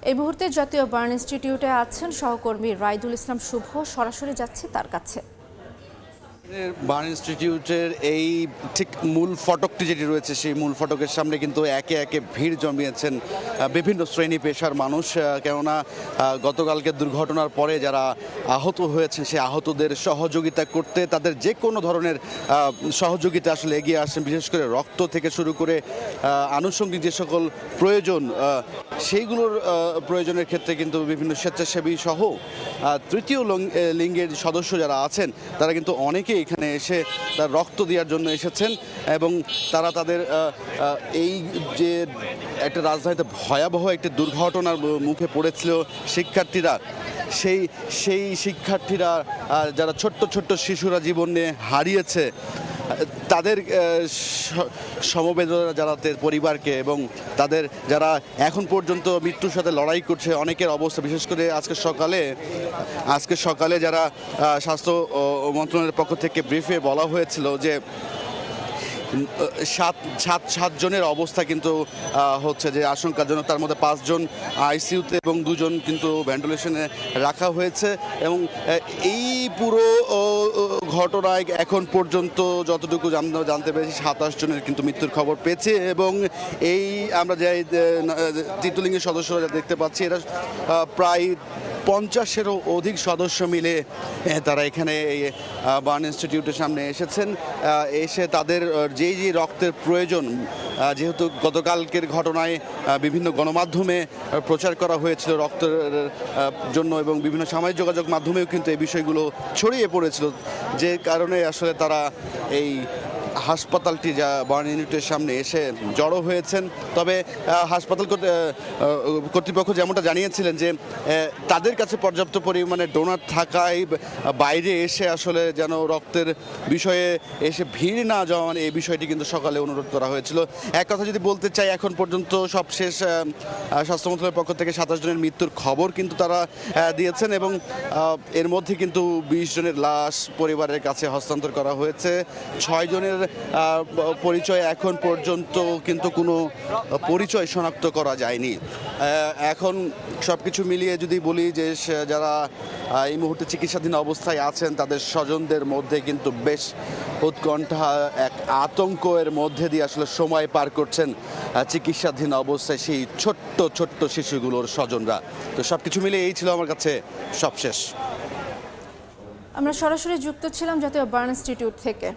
এই মুহূর্তে জাতীয় বার্ন ইনস্টিটিউটে আছেন সহকর্মী রাইদুল ইসলাম শুভ। সরাসরি যাচ্ছে তার কাছে। বার্ন ইনস্টিটিউটের এই ঠিক মূল ফটকটি যেটি রয়েছে সেই মূল ফটকের সামনে কিন্তু একে একে ভিড় জমিয়েছেন বিভিন্ন শ্রেণী পেশার মানুষ। কেননা গতকালকে দুর্ঘটনার পরে যারা আহত হয়েছেন সেই আহতদের সহযোগিতা করতে তাদের যে কোনো ধরনের সহযোগিতা আসলে এগিয়ে আসেন। বিশেষ করে রক্ত থেকে শুরু করে আনুষঙ্গিক যে সকল প্রয়োজন সেইগুলোর প্রয়োজনের ক্ষেত্রে কিন্তু বিভিন্ন স্বেচ্ছাসেবী সহ তৃতীয় লিঙ্গের সদস্য যারা আছেন তারা কিন্তু অনেকেই এখানে এসে তার রক্ত দেওয়ার জন্য এসেছেন এবং তারা তাদের এই যে একটা রাজধানীতে ভয়াবহ একটি দুর্ঘটনার মুখে পড়েছিল শিক্ষার্থীরা, সেই শিক্ষার্থীরা যারা ছোট্ট ছোট্ট শিশুরা জীবনে হারিয়েছে তাদের সমবেদনা জানাতে পরিবারকে এবং তাদের যারা এখন পর্যন্ত মৃত্যুর সাথে লড়াই করছে অনেকের অবস্থা, বিশেষ করে আজকে সকালে যারা স্বাস্থ্য মন্ত্রণালয়ের পক্ষ থেকে ব্রিফে বলা হয়েছিল যে সাতজনের অবস্থা কিন্তু হচ্ছে যে আশঙ্কাজনক। তার মধ্যে 5 জন আইসিইউতে এবং 2 জন কিন্তু ভেন্টিলেশনে রাখা হয়েছে এবং এই পুরো ঘটনায় এখন পর্যন্ত যতটুকু জানতে পেরেছি 27 জনের কিন্তু মৃত্যুর খবর পেয়েছে এবং এই আমরা যে তৃতীয় লিঙ্গের সদস্যরা দেখতে পাচ্ছি এরা প্রায় 50-এরও অধিক সদস্য মিলে তারা এখানে বার্ন ইনস্টিটিউটের সামনে এসেছেন। এসে তাদের যেই রক্তের প্রয়োজন, যেহেতু গতকালকের ঘটনায় বিভিন্ন গণমাধ্যমে প্রচার করা হয়েছিল রক্তের জন্য এবং বিভিন্ন সামাজিক যোগাযোগ মাধ্যমেও কিন্তু এই বিষয়গুলো ছড়িয়ে পড়েছিল, যে কারণে আসলে তারা এই হাসপাতালটি যা বার্ন ইউনিটের সামনে এসে জড়ো হয়েছেন। তবে হাসপাতাল কর্তৃপক্ষ যেমনটা জানিয়েছিলেন যে তাদের কাছে পর্যাপ্ত পরিমাণে ডোনার থাকায় বাইরে এসে আসলে যেন রক্তের বিষয়ে এসে ভিড় না জমান এই বিষয়টি কিন্তু সকালে অনুরোধ করা হয়েছিল। এক কথা যদি বলতে চাই, এখন পর্যন্ত সবশেষ স্বাস্থ্য মন্ত্রণালয়ের পক্ষ থেকে 27 জনের মৃত্যুর খবর কিন্তু তারা দিয়েছেন এবং এর মধ্যে কিন্তু 20 জনের লাশ পরিবারের কাছে হস্তান্তর করা হয়েছে। 6 জনের পরিচয় এখন পর্যন্ত কিন্তু কোনো পরিচয় শনাক্ত করা যায়নি। এখন সব কিছু মিলিয়ে যদি বলি যে যারা এই মুহূর্তে চিকিৎসাধীন অবস্থায় আছেন তাদের স্বজনদের মধ্যে কিন্তু বেশ উৎকণ্ঠা, এক আতঙ্কের মধ্যে দিয়ে আসলে সময় পার করছেন চিকিৎসাধীন অবস্থায় সেই ছোট্ট ছোট্ট শিশুগুলোর স্বজনরা। তো সব কিছু মিলিয়ে এই ছিল আমার কাছে সবশেষ। আমরা সরাসরি যুক্ত ছিলাম জাতীয় বার্ন ইনস্টিটিউট থেকে।